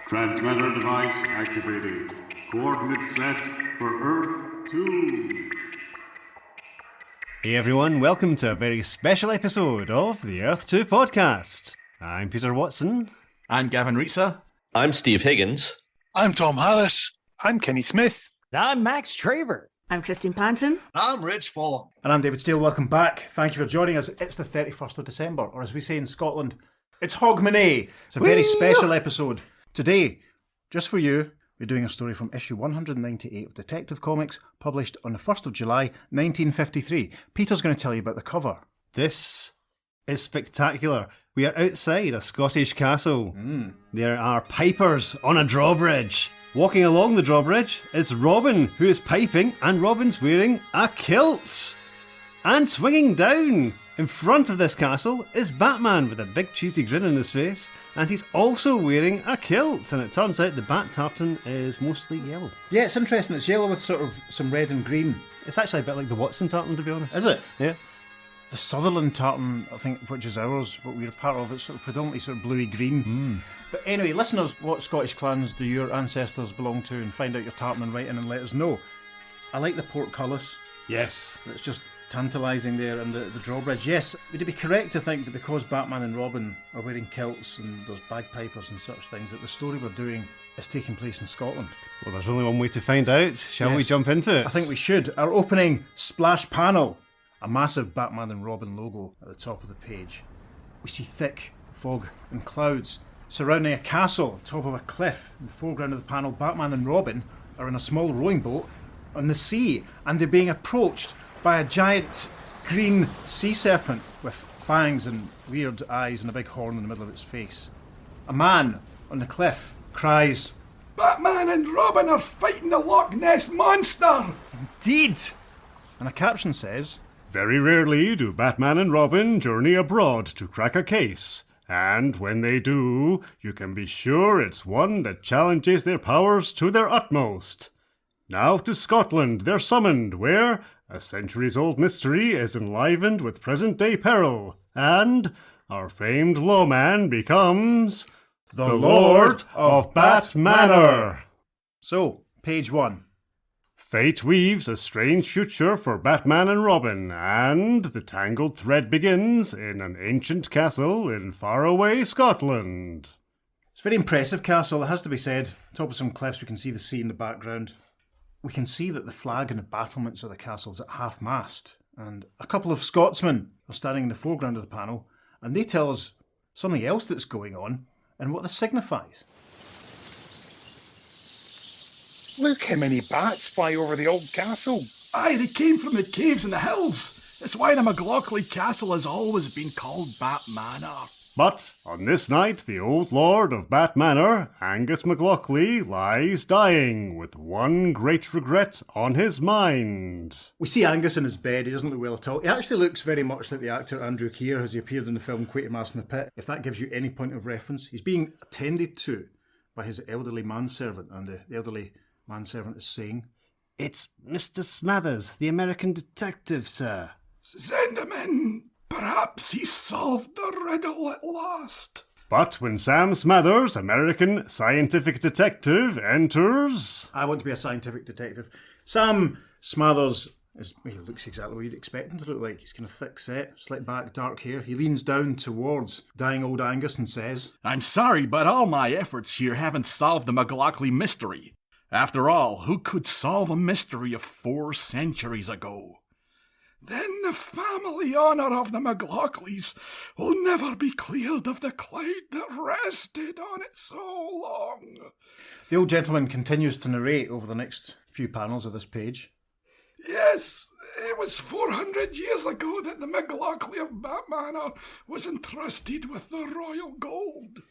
Transmitter device activated. Coordinates set for Earth 2. Hey everyone, welcome to a very special episode of the Earth 2 podcast. I'm Peter Watson. I'm Gavin Rizza. I'm Steve Higgins. I'm Tom Harris. I'm Kenny Smith. I'm Max Traver. I'm Christine Panton. I'm Rich Fullam. And I'm David Steele. Welcome back. Thank you for joining us. It's the 31st of December, or as we say in Scotland, it's Hogmanay. It's a very special episode. Today, just for you, we're doing a story from issue 198 of Detective Comics, published on the 1st of July, 1953. Peter's going to tell you about the cover. This is spectacular. We are outside a Scottish castle. There are pipers on a drawbridge. Walking along the drawbridge is Robin, who is piping, and Robin's wearing a kilt. And swinging down in front of this castle is Batman with a big cheesy grin on his face, and he's also wearing a kilt. And it turns out the bat tartan is mostly yellow. Yeah, it's interesting. It's yellow with sort of some red and green. It's actually a bit like the Watson tartan, to be honest. Is it? Yeah. The Sutherland tartan, I think, which is ours, what we're part of, it's sort of predominantly sort of bluey green. But anyway, listeners, what Scottish clans do your ancestors belong to, and find out your tartan and write in and let us know. I like the portcullis. Yes. It's just tantalising there, and the drawbridge. Yes, would it be correct to think that because Batman and Robin are wearing kilts and there's bagpipers and such things, that the story we're doing is taking place in Scotland? Well, there's only one way to find out. Shall we jump into it? I think we should. Our opening splash panel. A massive Batman and Robin logo at the top of the page. We see thick fog and clouds surrounding a castle top of a cliff. In the foreground of the panel, Batman and Robin are in a small rowing boat on the sea, and they're being approached by a giant green sea serpent with fangs and weird eyes and a big horn in the middle of its face. A man on the cliff cries, Batman and Robin are fighting the Loch Ness Monster! "Indeed!" And a caption says, Very rarely do Batman and Robin journey abroad to crack a case. And when they do, you can be sure it's one that challenges their powers to their utmost. Now to Scotland they're summoned, where a centuries-old mystery is enlivened with present-day peril, and our famed lawman becomes the Lord of Batmanor. So, page 1. Fate weaves a strange future for Batman and Robin, and the tangled thread begins in an ancient castle in faraway Scotland. It's a very impressive castle, it has to be said. Top of some cliffs, we can see the sea in the background. We can see that the flag and the battlements of the castle is at half-mast, and a couple of Scotsmen are standing in the foreground of the panel, and they tell us something else that's going on and what this signifies. Look how many bats fly over the old castle. Aye, they came from the caves in the hills. It's why the McLaughlin Castle has always been called Batmanor. But on this night, the old Lord of Batmanor, Angus McLaughlin, lies dying with one great regret on his mind. We see Angus in his bed, he doesn't look well at all. He actually looks very much like the actor Andrew Keir as he appeared in the film Quatermass in the Pit, if that gives you any point of reference. He's being attended to by his elderly manservant, and the elderly manservant is saying, It's Mr. Smathers, the American detective, sir. Send him in. Perhaps he's solved the riddle at last. But when Sam Smathers, American scientific detective, enters... I want to be a scientific detective. Sam Smathers, he looks exactly what you'd expect him to look like. He's kind of thick set, slick back, dark hair. He leans down towards dying old Angus and says, I'm sorry, but all my efforts here haven't solved the McLaughlin mystery. After all, who could solve a mystery of 4 centuries ago? Then the family honour of the McLaughlins will never be cleared of the cloud that rested on it so long. The old gentleman continues to narrate over the next few panels of this page. Yes, it was 400 years ago that the McLaughlin of Batmanor was entrusted with the royal gold.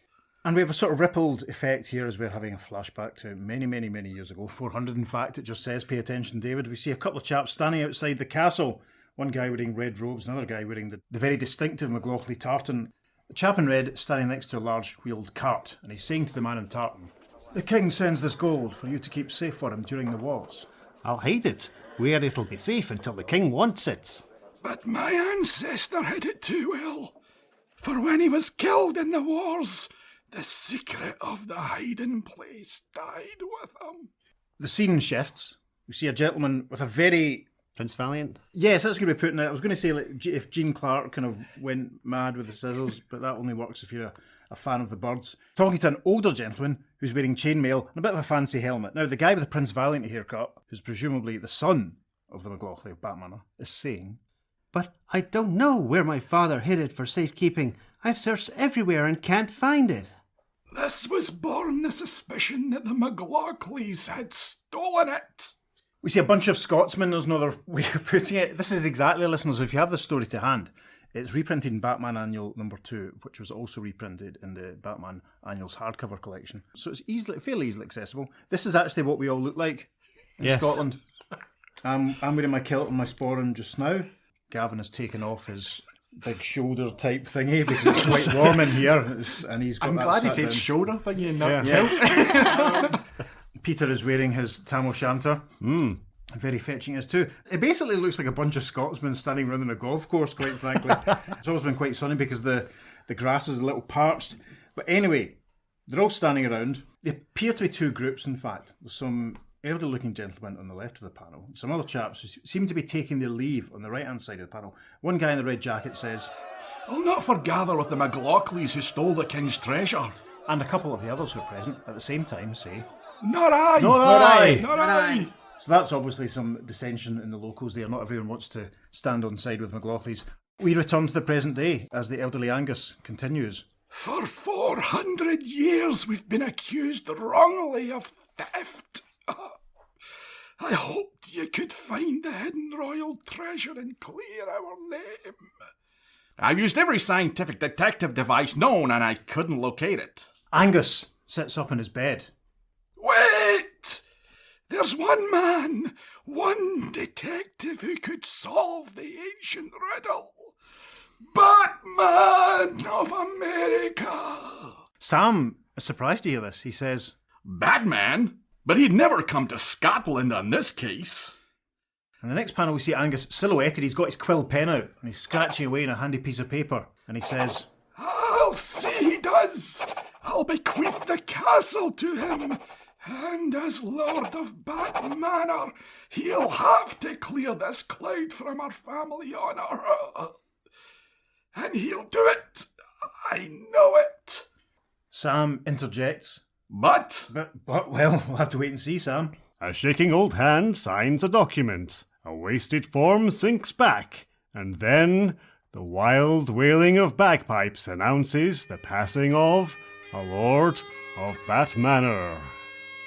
And we have a sort of rippled effect here as we're having a flashback to many, many, many years ago. 400, in fact, it just says, pay attention, David. We see a couple of chaps standing outside the castle. One guy wearing red robes, another guy wearing the very distinctive McLaughlin tartan. The chap in red is standing next to a large wheeled cart, and he's saying to the man in tartan, The king sends this gold for you to keep safe for him during the wars. I'll hide it, where it'll be safe until the king wants it. But my ancestor hid it too well. For when he was killed in the wars, The secret of the hiding place died with him. The scene shifts. We see a gentleman with a very... Prince Valiant? Yes, that's going to be putting it. I was going to say like, if Gene Clark kind of went mad with the scissors, but that only works if you're a fan of the birds. Talking to an older gentleman who's wearing chainmail and a bit of a fancy helmet. Now, the guy with the Prince Valiant haircut, who's presumably the son of the McLaughlin of Batmanor, is saying, "But I don't know where my father hid it for safekeeping. I've searched everywhere and can't find it." This was born the suspicion that the McLaughlins had stolen it. We see a bunch of Scotsmen. There's another way of putting it. This is exactly, listeners, if you have the story to hand, it's reprinted in Batman Annual number 2, which was also reprinted in the Batman Annuals hardcover collection. So it's fairly easily accessible. This is actually what we all look like in Scotland. I'm wearing my kilt and my sporran just now. Gavin has taken off his big shoulder type thingy because it's quite warm in here, and he's got I'm that glad he sat said down. shoulder thingy and not kilt. Peter is wearing his tam o'shanter. Very fetching is too. It basically looks like a bunch of Scotsmen standing around on a golf course, quite frankly. It's always been quite sunny because the grass is a little parched. But anyway, they're all standing around. They appear to be two groups, in fact. There's some elder-looking gentlemen on the left of the panel. Some other chaps who seem to be taking their leave on the right-hand side of the panel. One guy in the red jacket says, "I'll not forgather with the McLaughlins who stole the king's treasure." and a couple of the others who are present at the same time say, Not I! Not I! Not I! So that's obviously some dissension in the locals there. Not everyone wants to stand on side with McLaughlins. We return to the present day as the elderly Angus continues. For 400 years we've been accused wrongly of theft. I hoped you could find the hidden royal treasure and clear our name. I've used every scientific detective device known and I couldn't locate it. Angus sits up in his bed. Wait! There's one man, one detective who could solve the ancient riddle. Batman of America! Sam is surprised to hear this. He says, Batman? But he'd never come to Scotland on this case. in the next panel we see Angus silhouetted. He's got his quill pen out and he's scratching away in a handy piece of paper. And he says, I'll see he does. I'll bequeath the castle to him. And as Lord of Batmanor, he'll have to clear this cloud from our family honour. And he'll do it. I know it. Sam interjects. But Well, we'll have to wait and see, Sam. A shaking old hand signs a document. A wasted form sinks back. And then the wild wailing of bagpipes announces the passing of a Lord of Batmanor.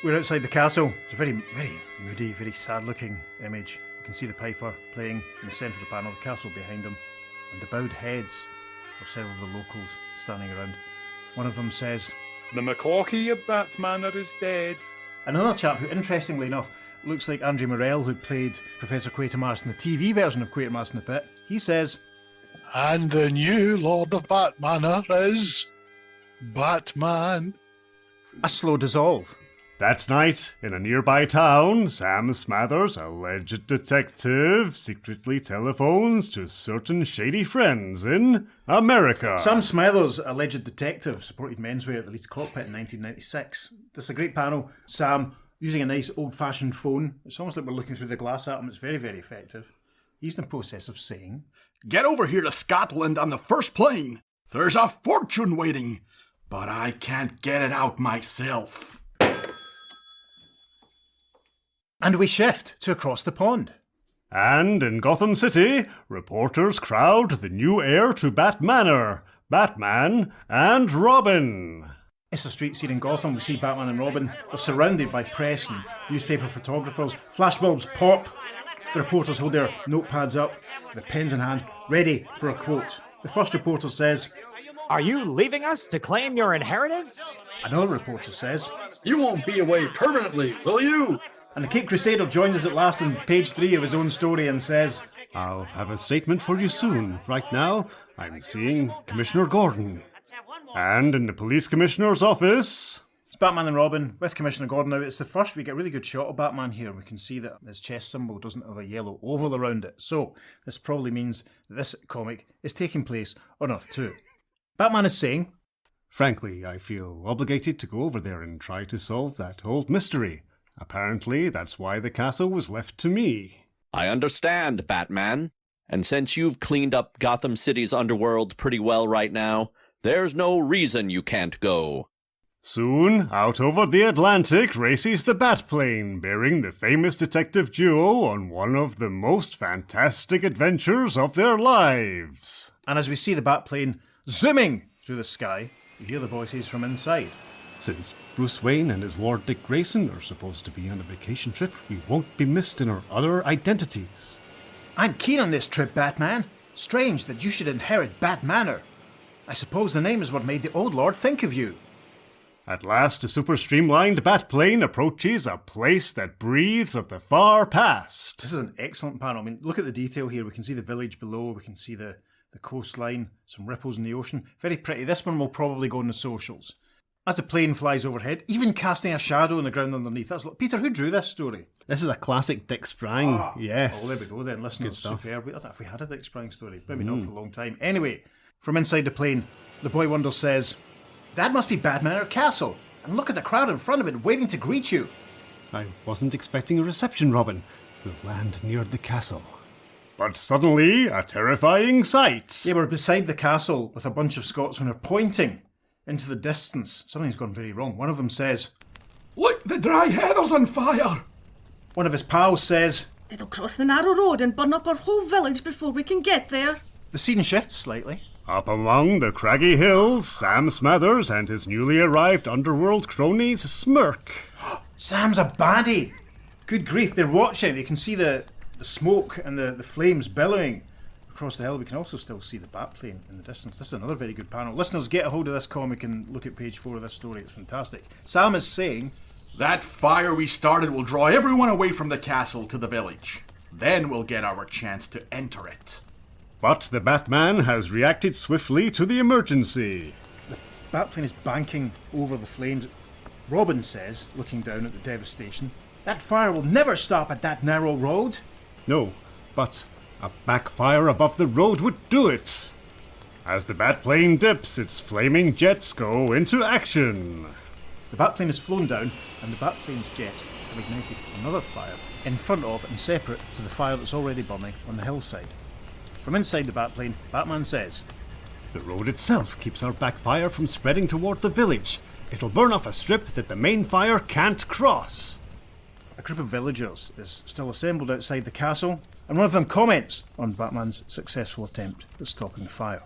We're outside the castle. It's a very, very moody, very sad-looking image. You can see the piper playing in the centre of the panel, the castle behind him, and the bowed heads of several of the locals standing around. One of them says, The McLaughlin of Batmanor is dead. another chap who, interestingly enough, looks like Andrew Morell, who played Professor Quatermass in the TV version of Quatermass in the Pit. He says, And the new Lord of Batmanor is Batman. a slow dissolve. That night, in a nearby town, Sam Smathers, alleged detective, secretly telephones to certain shady friends in America. Sam Smathers, alleged detective, supported menswear at the Leeds Cockpit in 1996. This is a great panel. Sam, using a nice old-fashioned phone. It's almost like we're looking through the glass at him. It's very, very effective. He's in the process of saying, get over here to Scotland on the first plane. There's a fortune waiting, but I can't get it out myself. and we shift to across the pond. And in Gotham City, reporters crowd the new heir to Batmanor, Batman and Robin. It's a street scene in Gotham. We see Batman and Robin. They're surrounded by press and newspaper photographers. Flashbulbs pop. The reporters hold their notepads up, their pens in hand, ready for a quote. The first reporter says, Are you leaving us to claim your inheritance? another reporter says, You won't be away permanently, will you? and the Cape Crusader joins us at last on page 3 of his own story and says, I'll have a statement for you soon. Right now, I'm seeing Commissioner Gordon. And in the police commissioner's office... It's Batman and Robin with Commissioner Gordon. Now, it's the first we get a really good shot of Batman here. We can see that his chest symbol doesn't have a yellow oval around it. So, this probably means that this comic is taking place on Earth 2. Batman is saying, Frankly, I feel obligated to go over there and try to solve that old mystery. Apparently, that's why the castle was left to me. I understand, Batman. And since you've cleaned up Gotham City's underworld pretty well right now, there's no reason you can't go. Soon, out over the Atlantic races the Batplane, bearing the famous detective duo on one of the most fantastic adventures of their lives. And as we see the Batplane zooming through the sky, we hear the voices from inside. Since Bruce Wayne and his ward Dick Grayson are supposed to be on a vacation trip, we won't be missed in our other identities. I'm keen on this trip, Batman. Strange that you should inherit Batmanor. I suppose the name is what made the old Lord think of you. At last, a super-streamlined Batplane approaches a place that breathes of the far past. This is an excellent panel. I mean, look at the detail here. We can see the village below. We can see the coastline, some ripples in the ocean. Very pretty. This one will probably go on the socials. As the plane flies overhead, even casting a shadow on the ground underneath. Peter, who drew this story? This is a classic Dick Sprang, yes. Oh, there we go then. Listen, Good it's stuff. superb. I don't know if we had a Dick Sprang story. Maybe not for a long time. Anyway, from inside the plane, the boy wonder says, "That must be Batmanor Castle. And look at the crowd in front of it waiting to greet you." I wasn't expecting a reception, Robin. We'll land near the castle. But suddenly, a terrifying sight. Yeah, we're beside the castle with a bunch of Scotsmen are pointing into the distance. Something's gone very wrong. One of them says, Look, the dry heather's on fire. one of his pals says, It'll cross the narrow road and burn up our whole village before we can get there. the scene shifts slightly. Up among the craggy hills, Sam Smathers and his newly arrived underworld cronies smirk. Sam's a baddie. Good grief, they're watching. You can see the smoke and the flames billowing across the hill. We can also still see the Batplane in the distance. This is another very good panel. Listeners, get a hold of this comic and look at page 4 of this story. It's fantastic. Sam is saying, That fire we started will draw everyone away from the castle to the village. Then we'll get our chance to enter it. But the Batman has reacted swiftly to the emergency. the Batplane is banking over the flames. Robin says, looking down at the devastation, that fire will never stop at that narrow road. No, but a backfire above the road would do it. As the Batplane dips, its flaming jets go into action. The Batplane has flown down, and the Batplane's jets have ignited another fire in front of and separate to the fire that's already burning on the hillside. From inside the Batplane, Batman says, The road itself keeps our backfire from spreading toward the village. It'll burn off a strip that the main fire can't cross. a group of villagers is still assembled outside the castle, and one of them comments on Batman's successful attempt at stopping the fire.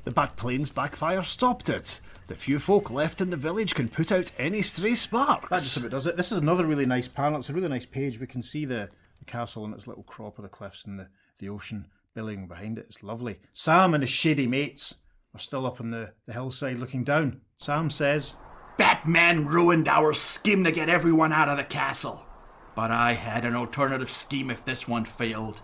The Batplane's backfire stopped it. The few folk left in the village can put out any stray sparks. That just about does it. This is another really nice panel. It's a really nice page. We can see the castle and its little crop of the cliffs and the ocean billowing behind it. It's lovely. Sam and his shady mates are still up on the hillside looking down. Sam says, Batman ruined our scheme to get everyone out of the castle. But I had an alternative scheme if this one failed,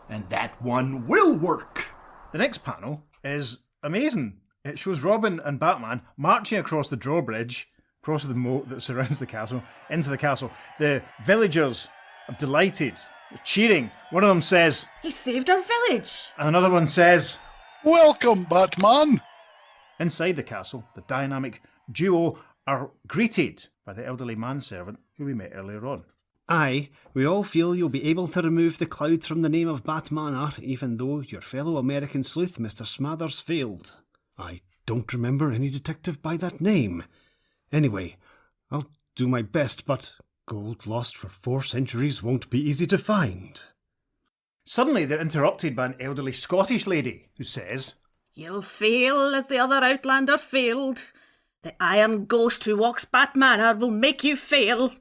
and that one will work. The next panel is amazing. It shows Robin and Batman marching across the drawbridge, across the moat that surrounds the castle, into the castle. The villagers are delighted, they're cheering. One of them says, He saved our village. and another one says, Welcome, Batman. Inside the castle, the dynamic duo are greeted by the elderly manservant who we met earlier on. Aye, we all feel you'll be able to remove the cloud from the name of Batmanor, even though your fellow American sleuth, Mr. Smathers, failed. I don't remember any detective by that name. Anyway, I'll do my best, but gold lost for 4 centuries won't be easy to find. Suddenly, they're interrupted by an elderly Scottish lady who says, You'll fail as the other Outlander failed. The iron ghost who walks Batmanor will make you fail.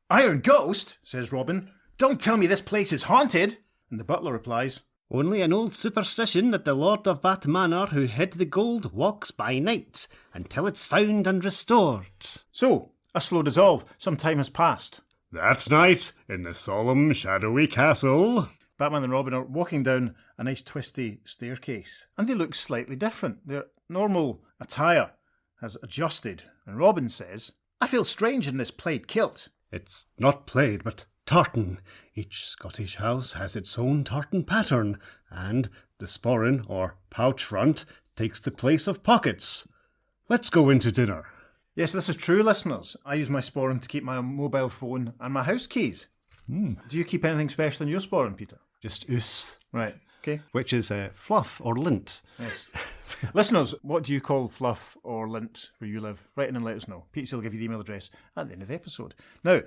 Iron Ghost, says Robin. Don't tell me this place is haunted. And the butler replies, Only an old superstition that the Lord of Batmanor who hid the gold walks by night until it's found and restored. So, a slow dissolve. Some time has passed. That night, in the solemn, shadowy castle, Batman and Robin are walking down a nice twisty staircase, and they look slightly different. Their normal attire has adjusted, and Robin says, I feel strange in this plaid kilt. it's not plaid, but tartan. Each Scottish house has its own tartan pattern, and the sporran, or pouch front, takes the place of pockets. Let's go into dinner. Yes, this is true, listeners. I use my sporran to keep my mobile phone and my house keys. Do you keep anything special in your sporran, Peter? Just oos. Right, okay. Which is fluff or lint. Yes. Listeners, what do you call fluff or lint where you live? Write in and let us know. Pete will give you the email address at the end of the episode. Now,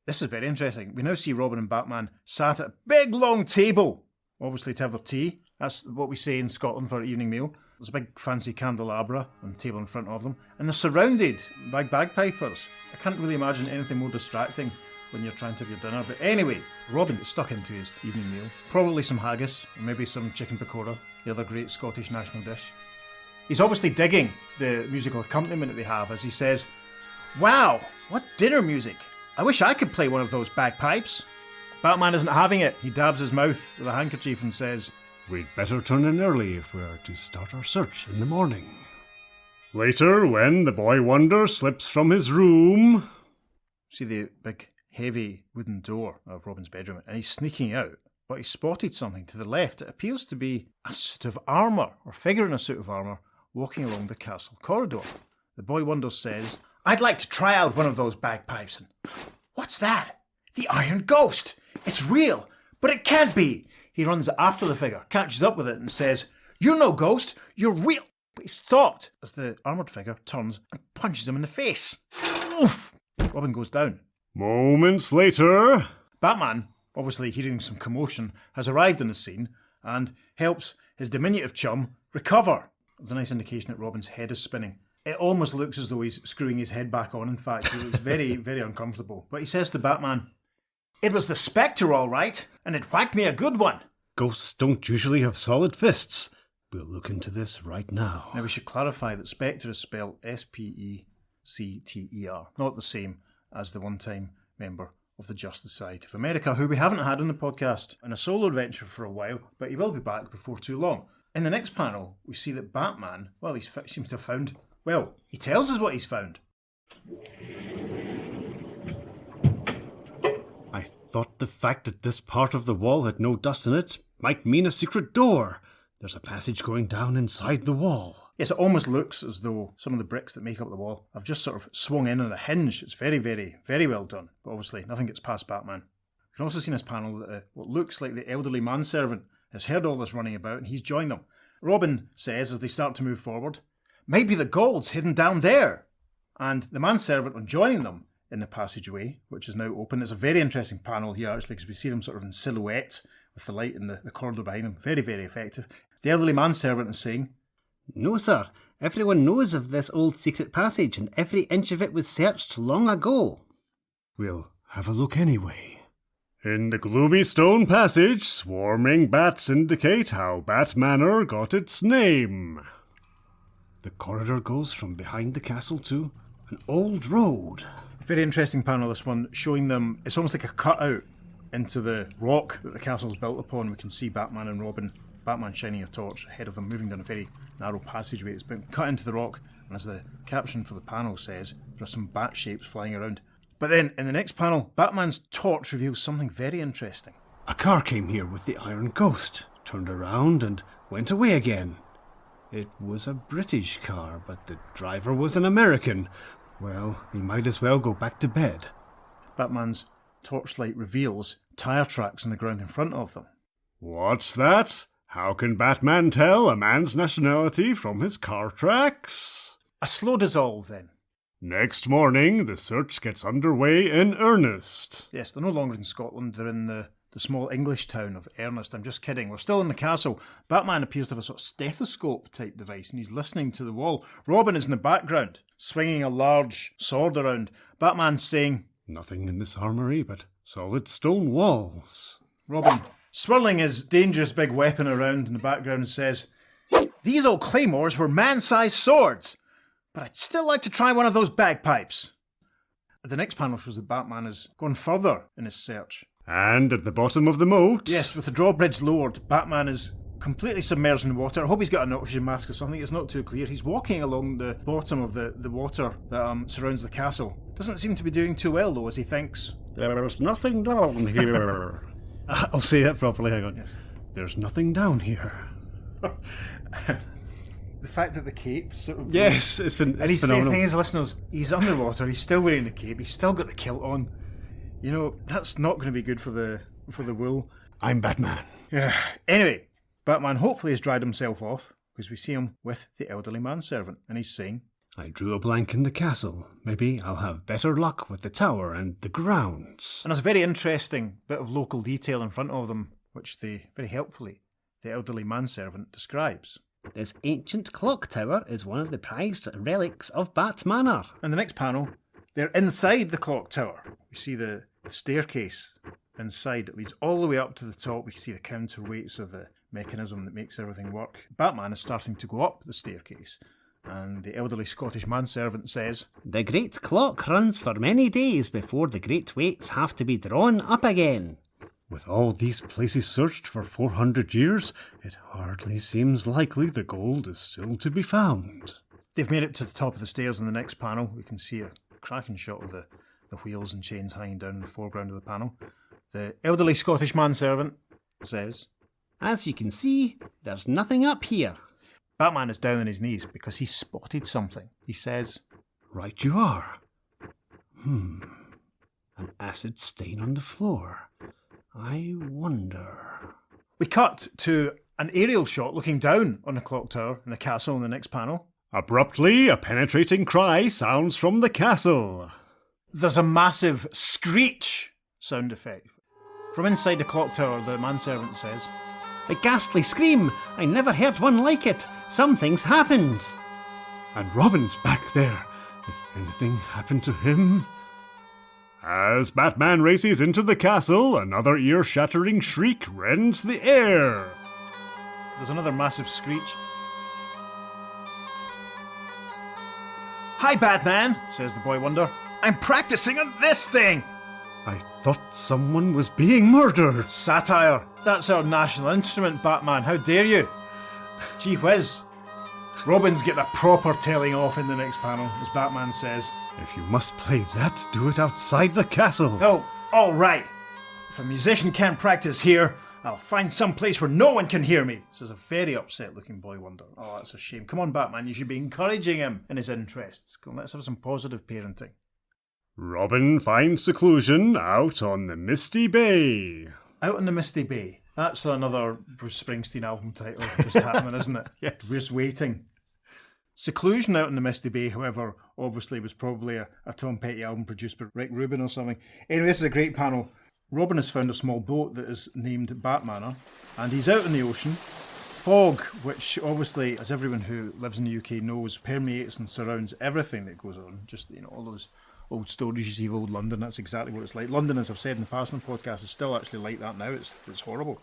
this is very interesting. We now see Robin and Batman sat at a big long table, obviously to have their tea. That's what we say in Scotland for evening meal. There's a big fancy candelabra on the table in front of them, and they're surrounded by bagpipers. I can't really imagine anything more distracting when you're trying to have your dinner. But anyway, Robin gets stuck into his evening meal. Probably some haggis, or maybe some chicken pakora, the other great Scottish national dish. He's obviously digging the musical accompaniment that they have as he says, "Wow, what dinner music! I wish I could play one of those bagpipes." Batman isn't having it. He dabs his mouth with a handkerchief and says, "We'd better turn in early if we're to start our search in the morning." Later, when the boy wonder slips from his room... See the big, heavy wooden door of Robin's bedroom, and he's sneaking out, but he spotted something to the left. It appears to be a suit of armour, or figure in a suit of armour, walking along the castle corridor. The boy wonder says, "I'd like to try out one of those bagpipes." And what's that? The Iron Ghost! It's real, but it can't be! He runs after the figure, catches up with it and says, "You're no ghost, you're real!" But he's stopped as the armoured figure turns and punches him in the face. Oof! Robin goes down. Moments later... Batman, obviously hearing some commotion, has arrived on the scene and helps his diminutive chum recover. There's a nice indication that Robin's head is spinning. It almost looks as though he's screwing his head back on, in fact. He looks very, very uncomfortable. But he says to Batman, "It was the Spectre, all right, and it whacked me a good one." Ghosts don't usually have solid fists. We'll look into this right now. Now we should clarify that Spectre is spelled Specter, not the same as the one-time member of the Justice Society of America, who we haven't had on the podcast in a solo adventure for a while, but he will be back before too long. In the next panel, we see that Batman, well, he seems to have found... Well, he tells us what he's found. I thought the fact that this part of the wall had no dust in it might mean a secret door. There's a passage going down inside the wall. Yes, it almost looks as though some of the bricks that make up the wall have just sort of swung in on a hinge. It's very, very, very well done. But obviously, nothing gets past Batman. You can also see in this panel that what looks like the elderly manservant has heard all this running about and he's joined them. Robin says, as they start to move forward, "Maybe the gold's hidden down there." And the manservant, on joining them in the passageway, which is now open, it's a very interesting panel here actually, because we see them sort of in silhouette with the light in the corridor behind them. Very, very effective. The elderly manservant is saying, "No, sir. Everyone knows of this old secret passage, and every inch of it was searched long ago." We'll have a look anyway. In the gloomy stone passage, swarming bats indicate how Batmanor got its name. The corridor goes from behind the castle to an old road. Very interesting panel, this one, showing them, it's almost like a cutout into the rock that the castle's built upon. We can see Batman and Robin, Batman shining a torch ahead of them, moving down a very narrow passageway that's been cut into the rock, and as the caption for the panel says, there are some bat shapes flying around. But then, in the next panel, Batman's torch reveals something very interesting. A car came here with the Iron Ghost, turned around and went away again. It was a British car, but the driver was an American. Well, we might as well go back to bed. Batman's torchlight reveals tyre tracks on the ground in front of them. What's that? How can Batman tell a man's nationality from his car tracks? A slow dissolve, then. Next morning, the search gets underway in earnest. Yes, they're no longer in Scotland. They're in the small English town of Ernest. I'm just kidding. We're still in the castle. Batman appears to have a sort of stethoscope-type device, and he's listening to the wall. Robin is in the background, swinging a large sword around. Batman's saying, "Nothing in this armoury but solid stone walls." Robin, swirling his dangerous big weapon around in the background, says, "These old claymores were man-sized swords, but I'd still like to try one of those bagpipes." The next panel shows that Batman has gone further in his search. And at the bottom of the moat... Yes, with the drawbridge lowered, Batman is completely submerged in water. I hope he's got an oxygen mask or something. It's not too clear. He's walking along the bottom of the water that surrounds the castle. Doesn't seem to be doing too well, though, as he thinks. There's nothing down here. I'll say that properly, hang on. Yes. There's nothing down here. the fact that the cape sort of... Yes, it's and he's phenomenal. The thing is, listeners, he's underwater, he's still wearing the cape, he's still got the kilt on. You know, that's not going to be good for the wool. I'm Batman. Yeah. Anyway, Batman hopefully has dried himself off, because we see him with the elderly manservant, and he's saying, I drew a blank in the castle. Maybe I'll have better luck with the tower and the grounds. And there's a very interesting bit of local detail in front of them, which they, very helpfully, the elderly manservant describes. This ancient clock tower is one of the prized relics of Batmanor. In the next panel, they're inside the clock tower. We see the staircase inside. It leads all the way up to the top. We can see the counterweights of the mechanism that makes everything work. Batman is starting to go up the staircase, and the elderly Scottish manservant says, The great clock runs for many days before the great weights have to be drawn up again. With all these places searched for 400 years, it hardly seems likely the gold is still to be found. They've made it to the top of the stairs in the next panel. We can see a cracking shot of the wheels and chains hanging down in the foreground of the panel. The elderly Scottish manservant says, As you can see, there's nothing up here. Batman is down on his knees because he's spotted something. He says, Right you are. An acid stain on the floor. I wonder... We cut to an aerial shot looking down on the clock tower in the castle in the next panel. Abruptly, a penetrating cry sounds from the castle. There's a massive screech sound effect. From inside the clock tower, the manservant says, The ghastly scream! I never heard one like it. Something's happened. And Robin's back there. If anything happened to him... As Batman races into the castle, another ear-shattering shriek rends the air. There's another massive screech. Hi, Batman, says the boy wonder. I'm practicing on this thing. I thought someone was being murdered. Satire. That's our national instrument, Batman. How dare you? Gee whiz. Robin's getting a proper telling off in the next panel, as Batman says. If you must play that, do it outside the castle. Oh, all right. If a musician can't practice here, I'll find some place where no one can hear me, says a very upset-looking boy wonder. Oh, that's a shame. Come on, Batman, you should be encouraging him in his interests. Come on, let's have some positive parenting. Robin finds seclusion out on the Misty Bay. Out on the Misty Bay. That's another Bruce Springsteen album title just happening, isn't it? Yes. We're just waiting. Seclusion out in the Misty Bay, however, obviously was probably a Tom Petty album produced by Rick Rubin or something. Anyway, this is a great panel. Robin has found a small boat that is named Batmanor, and he's out in the ocean. Fog, which obviously, as everyone who lives in the UK knows, permeates and surrounds everything that goes on. Just, you know, all those old stories you see of old London, that's exactly what it's like. London, as I've said in the past on the podcast, is still actually like that now. It's horrible.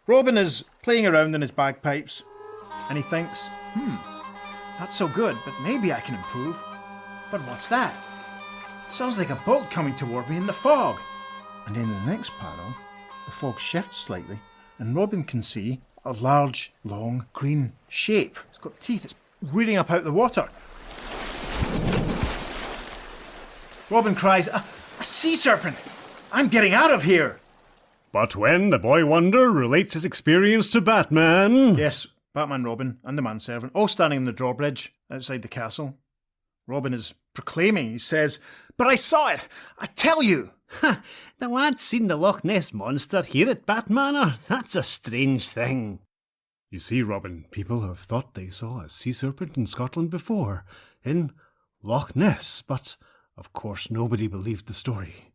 Robin is playing around in his bagpipes, and he thinks, that's so good, but maybe I can improve. But what's that? It sounds like a boat coming toward me in the fog. And in the next panel, the fog shifts slightly, and Robin can see a large, long, green shape. It's got teeth. It's rearing up out the water. Robin cries, a sea serpent! I'm getting out of here! But when the boy wonder relates his experience to Batman... Yes, Batman, Robin, and the manservant, all standing on the drawbridge outside the castle. Robin is proclaiming, he says, But I saw it! I tell you! Ha! The lad's seen the Loch Ness Monster here at Batmanor. That's a strange thing. You see, Robin, people have thought they saw a sea serpent in Scotland before, in Loch Ness, but of course nobody believed the story.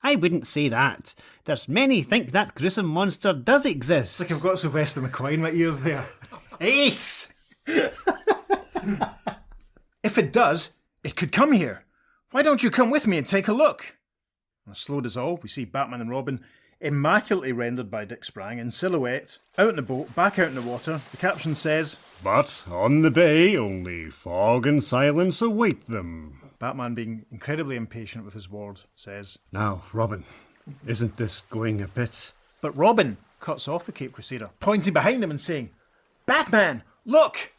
I wouldn't say that. There's many think that gruesome monster does exist. It's like I've got Sylvester McCoy in my ears there. Ace! If it does, it could come here. Why don't you come with me and take a look? On a slow dissolve, we see Batman and Robin, immaculately rendered by Dick Sprang, in silhouette, out in the boat, back out in the water. The caption says, But on the bay, only fog and silence await them. Batman, being incredibly impatient with his ward, says, Now, Robin, isn't this going a bit... But Robin cuts off the Cape Crusader, pointing behind him and saying, Batman, look!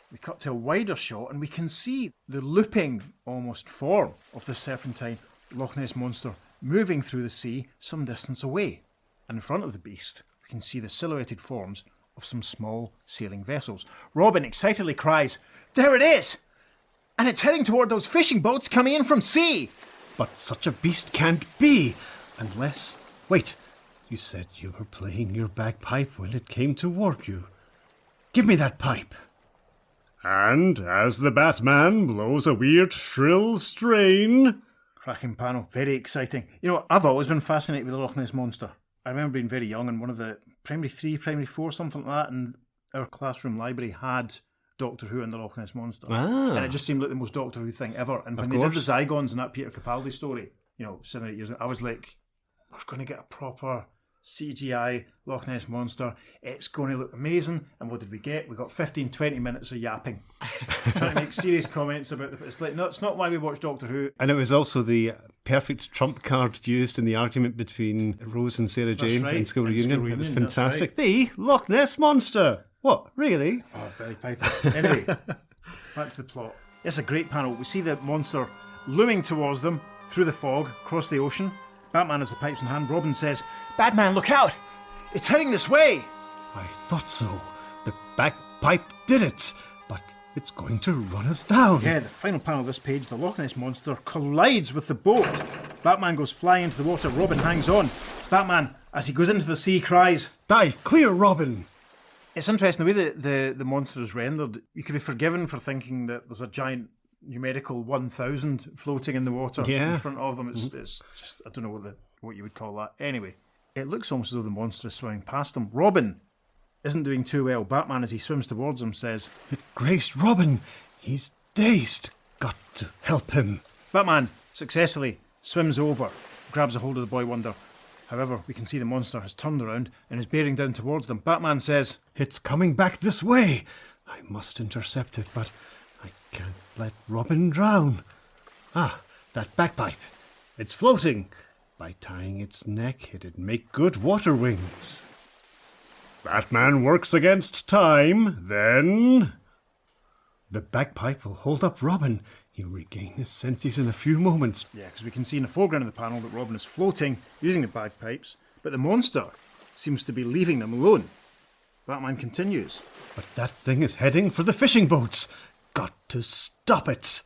We cut to a wider shot and we can see the looping, almost form of the serpentine Loch Ness Monster moving through the sea some distance away. And in front of the beast, we can see the silhouetted forms of of some small sailing vessels. Robin excitedly cries, "There it is! And it's heading toward those fishing boats coming in from sea!" But such a beast can't be, unless... Wait, you said you were playing your bagpipe when it came toward you. Give me that pipe. And as the Batman blows a weird shrill strain... Cracking panel, very exciting. You know, I've always been fascinated with the Loch Ness Monster. I remember being very young and one of the primary 3, primary 4, something like that, and our classroom library had Doctor Who and the Loch Ness Monster. And it just seemed like the most Doctor Who thing ever. And when they did the Zygons and that Peter Capaldi story, 7 or 8 years ago, I was like, we're going to get a proper CGI Loch Ness Monster. It's going to look amazing. And what did we get? We got 15-20 minutes of yapping. Trying to make serious comments about it. It's like, no, it's not why we watch Doctor Who. And it was also the perfect trump card used in the argument between Rose and Sarah Jane in School Reunion. It was fantastic. The Loch Ness Monster. What, really? Oh, Billy Piper. Anyway, back to the plot. It's a great panel. We see the monster looming towards them through the fog, across the ocean. Batman has the pipes in hand. Robin says, "Batman, look out! It's heading this way!" I thought so. The bagpipe did it. But it's going to run us down. Yeah, the final panel of this page, the Loch Ness Monster collides with the boat. Batman goes flying into the water. Robin hangs on. Batman, as he goes into the sea, cries, "Dive clear, Robin!" It's interesting, the way that the monster is rendered. You could be forgiven for thinking that there's a giant numerical 1000 floating in the water in front of them. It's just, I don't know what you would call that. Anyway, it looks almost as though the monster is swimming past them. Robin isn't doing too well. Batman, as he swims towards him, says, "It grazed Robin. He's dazed. Got to help him." Batman successfully swims over, grabs a hold of the boy wonder. However, we can see the monster has turned around and is bearing down towards them. Batman says, "It's coming back this way. I must intercept it, but I can't let Robin drown." Ah, that bagpipe. It's floating. By tying its neck, it'd make good water wings. Batman works against time, then... The bagpipe will hold up Robin. He'll regain his senses in a few moments. Yeah, because we can see in the foreground of the panel that Robin is floating, using the bagpipes, but the monster seems to be leaving them alone. Batman continues. But that thing is heading for the fishing boats. Got to stop it.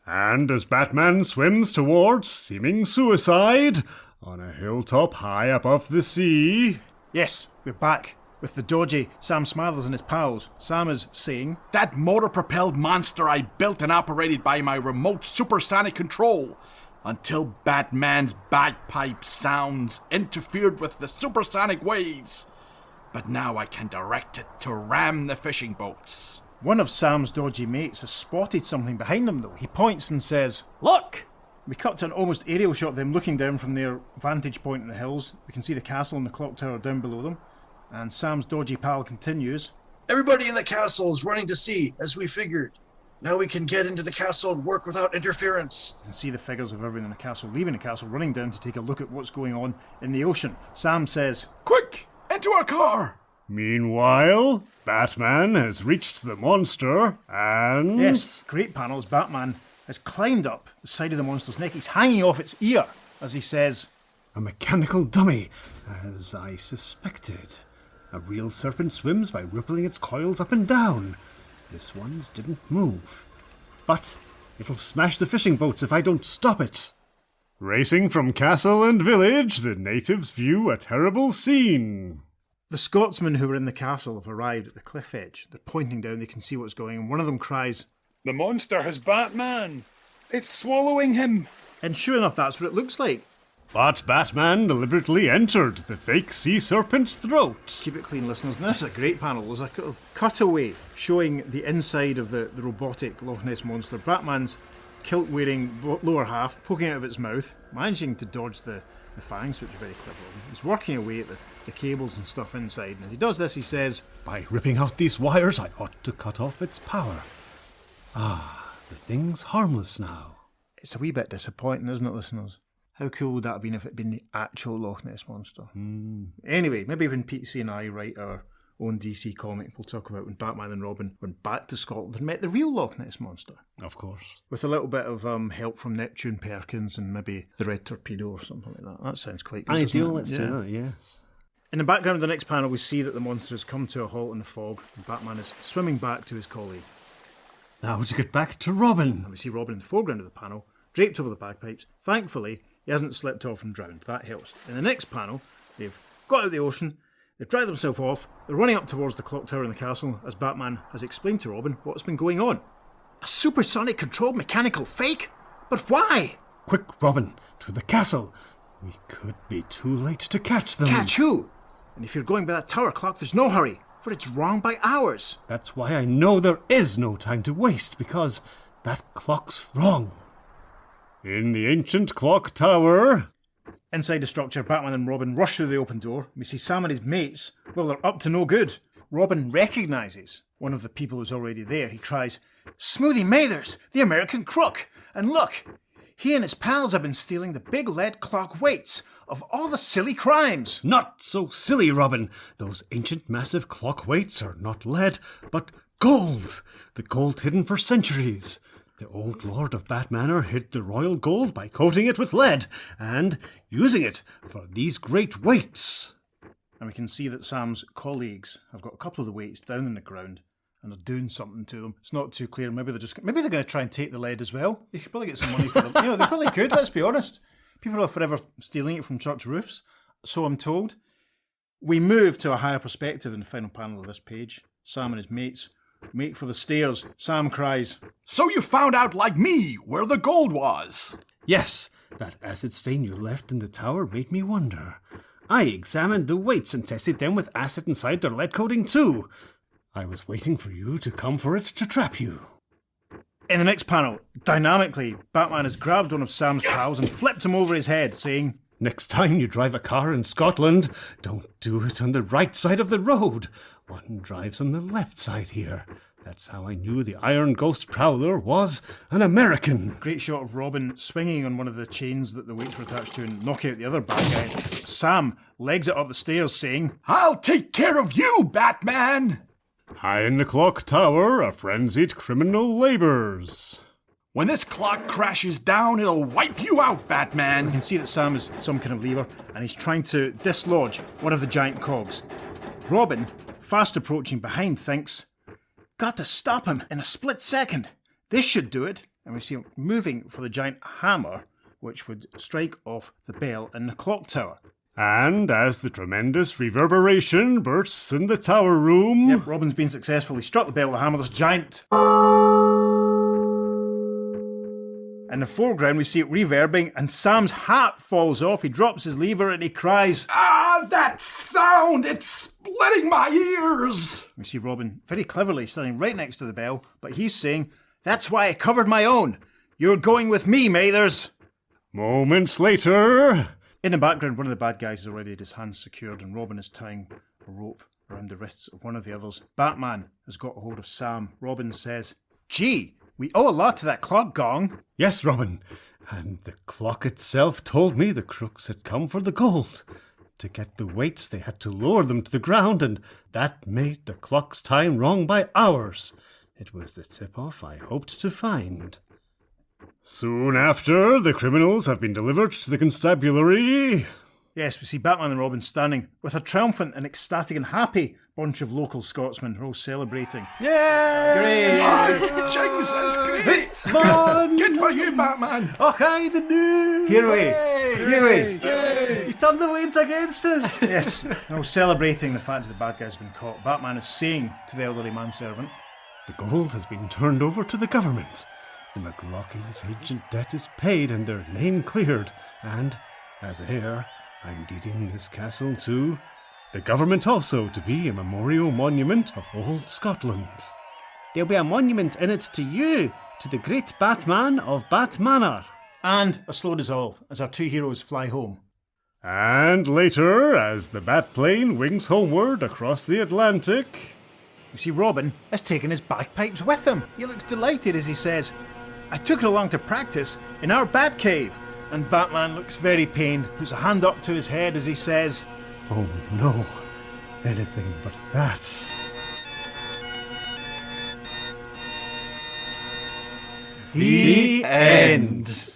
And as Batman swims towards seeming suicide on a hilltop high above the sea... Yes, we're back with the dodgy Sam Smathers and his pals. Sam is saying, "That motor-propelled monster I built and operated by my remote supersonic control until Batman's bagpipe sounds interfered with the supersonic waves. But now I can direct it to ram the fishing boats." One of Sam's dodgy mates has spotted something behind them, though. He points and says, "Look!" We cut to an almost aerial shot of them looking down from their vantage point in the hills. We can see the castle and the clock tower down below them. And Sam's dodgy pal continues, "Everybody in the castle is running to sea, as we figured. Now we can get into the castle and work without interference." You can see the figures of everyone in the castle leaving the castle, running down to take a look at what's going on in the ocean. Sam says, "Quick, into our car!" Meanwhile, Batman has reached the monster and... Yes, great panels. Batman has climbed up the side of the monster's neck. He's hanging off its ear as he says, "A mechanical dummy, as I suspected. A real serpent swims by rippling its coils up and down. This one's didn't move. But it'll smash the fishing boats if I don't stop it." Racing from castle and village, the natives view a terrible scene. The Scotsmen who were in the castle have arrived at the cliff edge. They're pointing down, they can see what's going on. One of them cries, "The monster has Batman! It's swallowing him!" and sure enough, that's what it looks like. But Batman deliberately entered the fake sea serpent's throat. Keep it clean, listeners. And this is a great panel. There's a kind of cutaway showing the inside of the robotic Loch Ness Monster. Batman's kilt-wearing lower half poking out of its mouth, managing to dodge the fangs, which are very clever of him. He's working away at the cables and stuff inside. And as he does this, he says, "By ripping out these wires, I ought to cut off its power. Ah, the thing's harmless now." It's a wee bit disappointing, isn't it, listeners? How cool would that have been if it had been the actual Loch Ness Monster? Anyway, maybe when Pete C and I write our own DC comic, we'll talk about when Batman and Robin went back to Scotland and met the real Loch Ness Monster. Of course. With a little bit of help from Neptune Perkins and maybe the Red Torpedo or something like that. That sounds quite good. Ideal, let's do that, yes. In the background of the next panel, we see that the monster has come to a halt in the fog, and Batman is swimming back to his colleague. Now to get back to Robin. And we see Robin in the foreground of the panel, draped over the bagpipes. Thankfully, he hasn't slipped off and drowned. That helps. In the next panel, they've got out of the ocean, they've dried themselves off, they're running up towards the clock tower in the castle as Batman has explained to Robin what's been going on. A supersonic controlled mechanical fake? But why? Quick, Robin, to the castle. We could be too late to catch them. Catch who? And if you're going by that tower clock, there's no hurry, for it's wrong by hours. That's why I know there is no time to waste, because that clock's wrong. In the ancient clock tower... Inside the structure, Batman and Robin rush through the open door. We see Sam and his mates. Well, they're up to no good. Robin recognises one of the people who's already there. He cries, Smoothie Mathers, the American crook. And look, he and his pals have been stealing the big lead clock weights of all the silly crimes. Not so silly, Robin. Those ancient massive clock weights are not lead, but gold. The gold hidden for centuries. The old Lord of Batmanor hid the royal gold by coating it with lead and using it for these great weights. And we can see that Sam's colleagues have got a couple of the weights down on the ground and are doing something to them. It's not too clear. Maybe they're going to try and take the lead as well. They could probably get some money for them. They probably could, let's be honest. People are forever stealing it from church roofs, so I'm told. We move to a higher perspective in the final panel of this page. Sam and his mates make for the stairs. Sam cries, So you found out, like me, where the gold was? Yes, that acid stain you left in the tower made me wonder. I examined the weights and tested them with acid inside their lead coating too. I was waiting for you to come for it to trap you. In the next panel, dynamically, Batman has grabbed one of Sam's pals and flipped him over his head, saying, Next time you drive a car in Scotland, don't do it on the right side of the road. One drives on the left side here. That's how I knew the Iron Ghost Prowler was an American. Great shot of Robin swinging on one of the chains that the weights were attached to and knock out the other bad guy. Sam legs it up the stairs, saying, I'll take care of you, Batman! High in the clock tower, a frenzied criminal labours. When this clock crashes down, it'll wipe you out, Batman. We can see that Sam is some kind of lever, and he's trying to dislodge one of the giant cogs. Robin, fast approaching behind, thinks, Got to stop him in a split second. This should do it. And we see him moving for the giant hammer, which would strike off the bell in the clock tower. And as the tremendous reverberation bursts in the tower room... Yep, Robin's been successful. He struck the bell with the hammer. There's giant... In the foreground, we see it reverbing, and Sam's hat falls off. He drops his lever and he cries, Ah, that sound! It's splitting my ears! We see Robin very cleverly standing right next to the bell, but he's saying, That's why I covered my own. You're going with me, Mathers. Moments later... In the background, one of the bad guys has already had his hands secured, and Robin is tying a rope around the wrists of one of the others. Batman has got a hold of Sam. Robin says, Gee, we owe a lot to that clock gong. Yes, Robin, and the clock itself told me the crooks had come for the gold. To get the weights, they had to lower them to the ground, and that made the clock's time wrong by hours. It was the tip-off I hoped to find. Soon after, the criminals have been delivered to the constabulary. Yes, we see Batman and Robin standing with a triumphant and ecstatic and happy bunch of local Scotsmen who are all celebrating. Yay! Great! Oh, Jesus, great! It's fun! Good for you, Batman! Okay, the news! Here we! You turned the weights against us! Yes, they're all celebrating the fact that the bad guy's been caught. Batman is saying to the elderly manservant, The gold has been turned over to the government. The McLaughlin's ancient debt is paid and their name cleared, and, as heir, I'm deeding this castle to the government also to be a memorial monument of old Scotland. There'll be a monument in it to you, to the great Batman of Batmanor. and a slow dissolve as our two heroes fly home. And later, as the Batplane wings homeward across the Atlantic, we see Robin has taken his bagpipes with him. He looks delighted as he says, I took it along to practice in our Batcave. And Batman looks very pained, puts a hand up to his head as he says, oh no, anything but that. The end.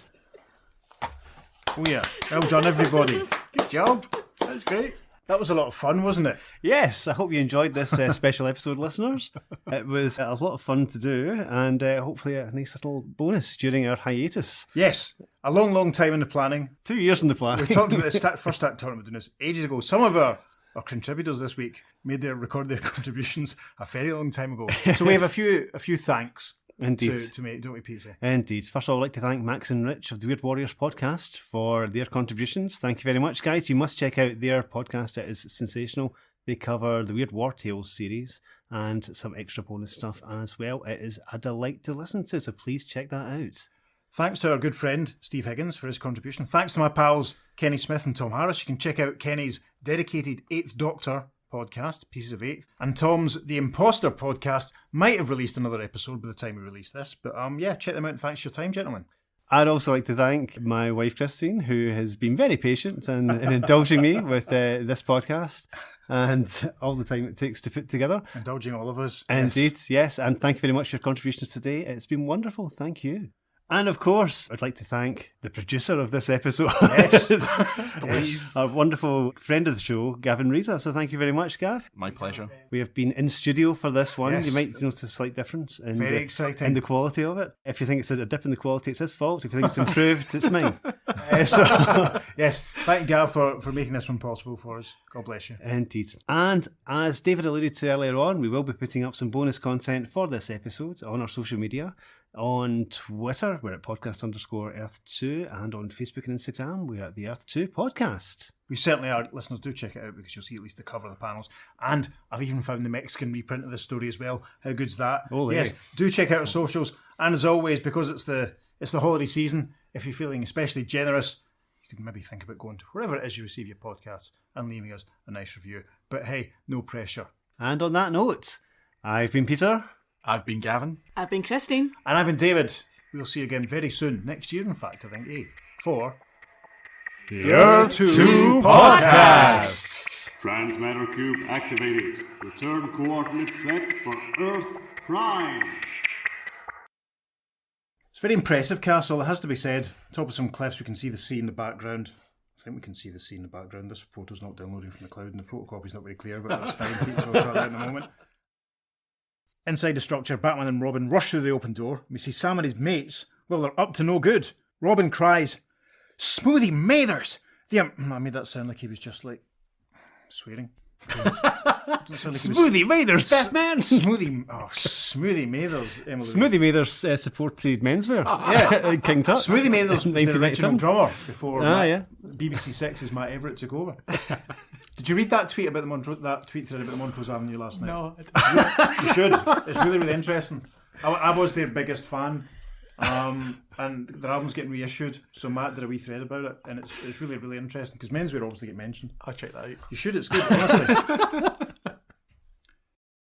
Oh yeah, well done everybody. Good job. That's great. That was a lot of fun, wasn't it? Yes, I hope you enjoyed this special episode, listeners. It was a lot of fun to do, and hopefully a nice little bonus during our hiatus. Yes, a long, long time in the planning. 2 years in the planning. We talked about this first start talking about doing this ages ago. Some of our contributors this week recorded their contributions a very long time ago. So we have a few thanks. Indeed. To make, don't we, Peter? Indeed. First of all, I'd like to thank Max and Rich of the Weird Warriors podcast for their contributions. Thank you very much, guys. You must check out their podcast. It is sensational. They cover the Weird War Tales series and some extra bonus stuff as well. It is a delight to listen to, so please check that out. Thanks to our good friend Steve Higgins for his contribution. Thanks to my pals Kenny Smith and Tom Harris. You can check out Kenny's dedicated 8th Doctor podcast, Pieces of Eighth, and Tom's The Imposter podcast might have released another episode by the time we release this, but yeah, check them out and thanks for your time, gentlemen. I'd also like to thank my wife Christine, who has been very patient in indulging me with this podcast and all the time it takes to put together. Indulging all of us. Indeed, yes, and thank you very much for your contributions today. It's been wonderful, thank you. And of course, I'd like to thank the producer of this episode. Yes. Yes. Our wonderful friend of the show, Gavin Rizza. So thank you very much, Gav. My pleasure. We have been in studio for this one. Yes. You might notice a slight difference in, Very exciting. in the quality of it. If you think it's a dip in the quality, it's his fault. If you think it's improved, it's mine. Yes, thank you, Gav, for making this one possible for us. God bless you. Indeed. And as David alluded to earlier on, we will be putting up some bonus content for this episode on our social media. On Twitter, we're at podcast_Earth2, and on Facebook and Instagram, we're at the Earth2 Podcast. We certainly are. Listeners, do check it out because you'll see at least the cover of the panels. And I've even found the Mexican reprint of this story as well. How good's that? Oh, yes, do check out our socials. And as always, because it's the holiday season, if you're feeling especially generous, you can maybe think about going to wherever it is you receive your podcasts and leaving us a nice review. But hey, no pressure. And on that note, I've been Peter. I've been Gavin. I've been Christine. And I've been David. We'll see you again very soon. Next year, in fact, I think, for the Earth2 Podcast. Transmatter cube activated. Return coordinates set for Earth Prime. It's a very impressive castle, it has to be said. Top of some cliffs, we can see the sea in the background. I think we can see the sea in the background. This photo's not downloading from the cloud and the photocopy's not very clear, but that's fine, Pete, so we'll cut that in a moment. Inside the structure, Batman and Robin rush through the open door. We see Sam and his mates. Well, they're up to no good. Robin cries, "Smoothie Mathers!" I made that sound like he was just like swearing. Smoothie Mathers, Batman! Smoothie Mathers, Emily. Smoothie Mathers supported menswear. Yeah. King Tut. Smoothie Mathers was the original drummer before BBC Six's Matt Everett took over. Did you read that tweet about that tweet thread about the Montrose Avenue last night? No. You should. It's really, really interesting. I was their biggest fan. And their album's getting reissued, so Matt did a wee thread about it, and it's really, really interesting because menswear obviously get mentioned. I'll check that out. You should, it's good, honestly.